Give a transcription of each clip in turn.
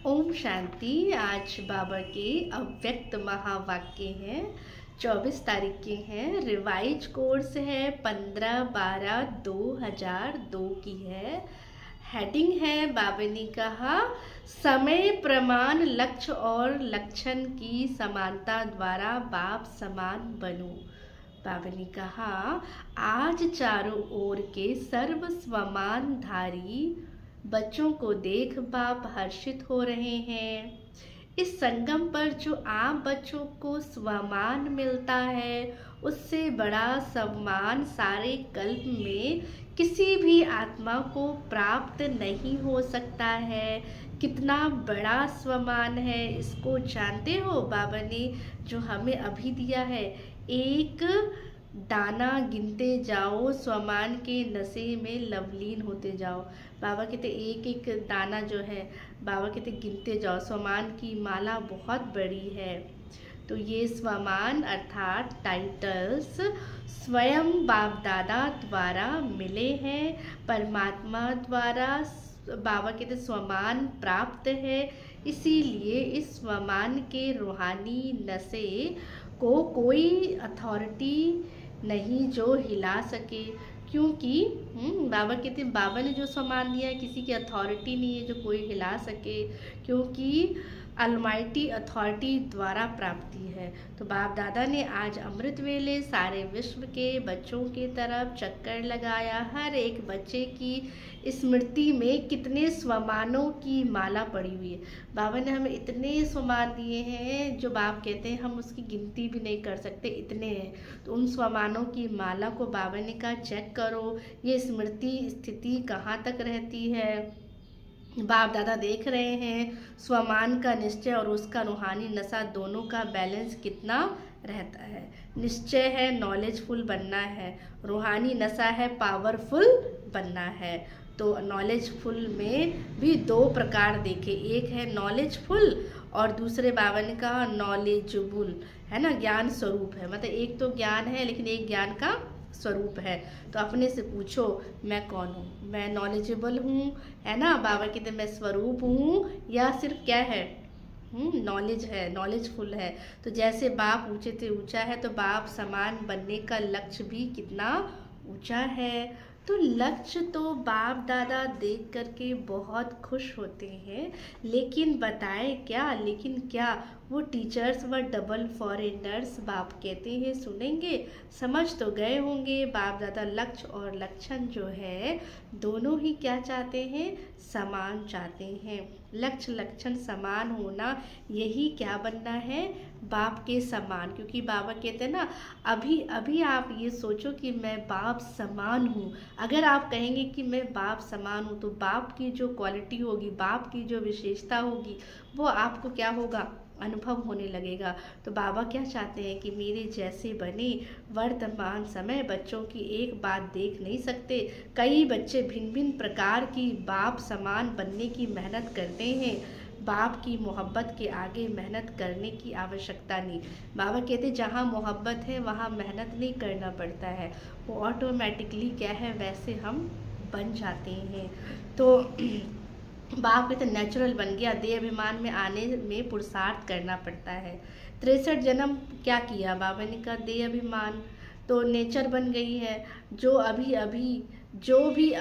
ओम शांति। आज बाबा के अव्यक्त महावाक्य हैं, 24 तारीख के हैं। रिवाइज कोर्स है 15/12/2002 की है। हेडिंग है बाबा ने कहा, समय प्रमाण लक्ष्य और लक्षण की समानता द्वारा बाप समान बनो। बाबा ने कहा, आज चारों ओर के सर्व स्वमानधारी बच्चों को देख बाप हर्षित हो रहे हैं। इस संगम पर जो आम बच्चों को स्वमान मिलता है, उससे बड़ा सम्मान सारे कल्प में किसी भी आत्मा को प्राप्त नहीं हो सकता है। कितना बड़ा स्वमान है, इसको जानते हो? बाबा ने जो हमें अभी दिया है, एक दाना गिनते जाओ, स्वमान के नशे में लवलीन होते जाओ। बाबा कहते एक एक दाना जो है, बाबा कहते गिनते जाओ। स्वमान की माला बहुत बड़ी है। तो ये स्वमान अर्थात टाइटल्स स्वयं बाप दादा द्वारा मिले हैं, परमात्मा द्वारा बाबा कहते स्वमान प्राप्त है। इसीलिए इस स्वमान के रूहानी नशे को कोई अथॉरिटी नहीं जो हिला सके, क्योंकि बाबा कहते हैं बाबा ने जो सम्मान दिया है, किसी की अथॉरिटी नहीं है जो कोई हिला सके, क्योंकि अलमाइटी अथॉरिटी द्वारा प्राप्ति है। तो बाप दादा ने आज अमृत वेले सारे विश्व के बच्चों की तरफ चक्कर लगाया। हर एक बच्चे की स्मृति में कितने स्वमानों की माला पड़ी हुई है। बाबा ने हमें इतने स्वमान दिए हैं जो बाप कहते हैं हम उसकी गिनती भी नहीं कर सकते, इतने हैं। तो उन स्वमानों की माला को बाबा ने कहा चेक करो, ये स्मृति स्थिति कहाँ तक रहती है। बाप दादा देख रहे हैं स्वमान का निश्चय और उसका रूहानी नशा दोनों का बैलेंस कितना रहता है। निश्चय है नॉलेजफुल बनना है, रूहानी नशा है पावरफुल बनना है। तो नॉलेजफुल में भी दो प्रकार देखे, एक है नॉलेजफुल और दूसरे बाबा ने कहा नॉलेजेबल, है ना, ज्ञान स्वरूप है। मतलब एक तो ज्ञान है लेकिन एक ज्ञान का स्वरूप है। तो अपने से पूछो मैं कौन हूँ, मैं नॉलेजेबल हूँ, है ना, बाबा कहते मैं स्वरूप हूँ, या सिर्फ क्या है नॉलेज है, नॉलेजफुल है। तो जैसे बाप ऊंचे से ऊंचा है, तो बाप समान बनने का लक्ष्य भी कितना ऊंचा है। तो लक्ष्य तो बाप दादा देख करके बहुत खुश होते हैं, लेकिन बताए क्या, लेकिन क्या वो टीचर्स व डबल फॉरेनर्स बाप कहते हैं सुनेंगे? समझ तो गए होंगे बाप दादा लक्ष्य और लक्षण जो है दोनों ही क्या चाहते हैं, समान चाहते हैं। लक्ष्य लक्षण समान होना, यही क्या बनना है, बाप के समान। क्योंकि बाबा कहते हैं ना, अभी अभी आप ये सोचो कि मैं बाप समान हूँ। अगर आप कहेंगे कि मैं बाप समान हूँ, तो बाप की जो क्वालिटी होगी, बाप की जो विशेषता होगी, वो आपको क्या होगा, अनुभव होने लगेगा। तो बाबा क्या चाहते हैं कि मेरे जैसे बने। वर्तमान समय बच्चों की एक बात देख नहीं सकते, कई बच्चे भिन्न भिन्न प्रकार की बाप समान बनने की मेहनत करते हैं। बाप की मोहब्बत के आगे मेहनत करने की आवश्यकता नहीं। बाबा कहते जहाँ मोहब्बत है वहाँ मेहनत नहीं करना पड़ता है, वो ऑटोमेटिकली क्या है वैसे हम बन जाते हैं। तो बाप कहते नेचुरल बन गया, देह अभिमान में आने में पुरुषार्थ करना पड़ता है। 63 जन्म क्या किया, बाबा ने कहा देह अभिमान तो नेचर बन गई है। जो अभी अभी जो भी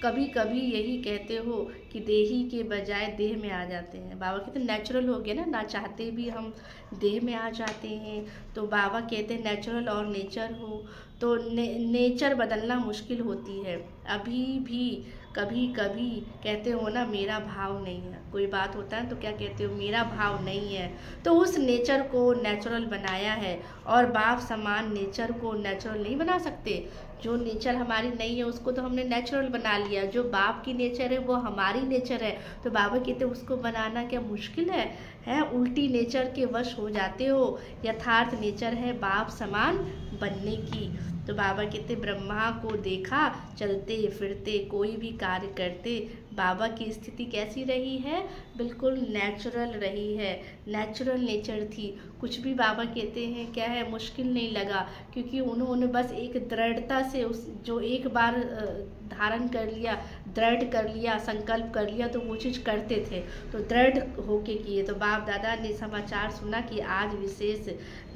कभी कभी यही कहते हो कि देही के बजाय देह में आ जाते हैं। बाबा कहते नेचुरल हो गया ना चाहते भी हम देह में आ जाते हैं। तो बाबा कहते हैं नेचुरल और नेचर हो, तो नेचर बदलना मुश्किल होती है। अभी भी कभी कभी कहते हो ना मेरा भाव नहीं है, कोई बात होता है तो क्या कहते हो मेरा भाव नहीं है। तो उस नेचर को नेचुरल बनाया है, और बाप समान नेचर को नेचुरल नहीं बना सकते। जो नेचर हमारी नहीं है उसको तो हमने नेचुरल बना लिया, जो बाप की नेचर है वो हमारी नेचर है। तो बाबा कहते उसको बनाना क्या मुश्किल है? उल्टी नेचर के वश हो जाते हो। यथार्थ नेचर है बाप समान बनने की। तो बाबा कहते ब्रह्मा को देखा चलते फिरते, कोई भी कार्य करते बाबा की स्थिति कैसी रही है, बिल्कुल नेचुरल रही है, नेचुरल नेचर थी। कुछ भी बाबा कहते हैं क्या है, मुश्किल नहीं लगा, क्योंकि उन्होंने बस एक दृढ़ता से उस जो एक बार धारण कर लिया, दृढ़ कर लिया, संकल्प कर लिया, तो वो चीज़ करते थे, तो दृढ़ होके किए। तो बाप दादा ने समाचार सुना कि आज विशेष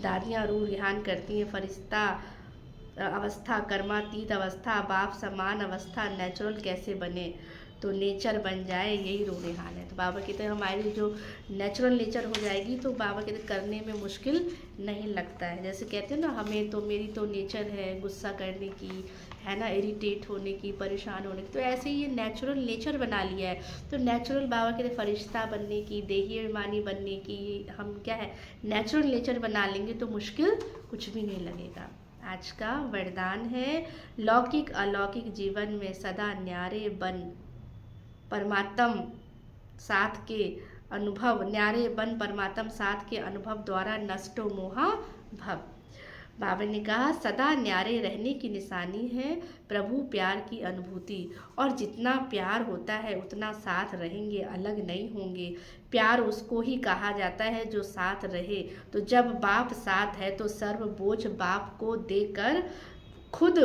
दादियाँ रूह रिहान करती हैं, फरिश्ता अवस्था, कर्मातीत अवस्था, बाप समान अवस्था नेचुरल कैसे बने, तो नेचर बन जाए, यही रूह रिहान है। तो बाबा कहते हैं हमारी जो नेचुरल नेचर हो जाएगी तो बाबा कहते करने में मुश्किल नहीं लगता है। जैसे कहते हैं ना, हमें तो मेरी तो नेचर है गुस्सा करने की, है ना, इरिटेट होने की, परेशान होने की, तो ऐसे ही ये नेचुरल नेचर बना लिया है। तो नेचुरल बाबा कहते फरिश्ता बनने की, देही अभिमानी बनने की, हम क्या है नेचुरल नेचर बना लेंगे तो मुश्किल कुछ भी नहीं लगेगा। आज का वरदान है, लौकिक अलौकिक जीवन में सदा न्यारे बन परमात्म साथ के अनुभव, न्यारे बन परमात्म साथ के अनुभव द्वारा नष्टो मोहा भव। बाबा ने कहा सदा न्यारे रहने की निशानी है प्रभु प्यार की अनुभूति, और जितना प्यार होता है उतना साथ रहेंगे, अलग नहीं होंगे। प्यार उसको ही कहा जाता है जो साथ रहे। तो जब बाप साथ है तो सर्व बोझ बाप को देकर खुद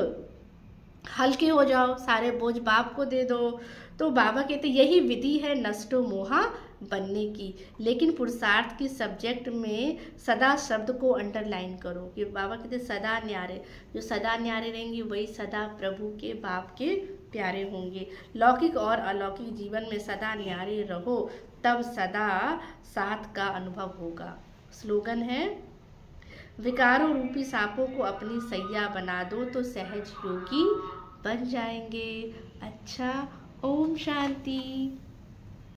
हल्के हो जाओ, सारे बोझ बाप को दे दो। तो बाबा कहते यही विधि है नष्टो मोहा बनने की। लेकिन पुरुषार्थ की सब्जेक्ट में सदा शब्द को अंडरलाइन करो कि बाबा कहते सदा न्यारे, जो सदा न्यारे रहेंगे वही सदा प्रभु के बाप के प्यारे होंगे। लौकिक और अलौकिक जीवन में सदा न्यारे रहो, तब सदा साथ का अनुभव होगा। स्लोगन है, विकारों रूपी सांपों को अपनी सैया बना दो तो सहज योगी बन जाएंगे। अच्छा, ओम शांति।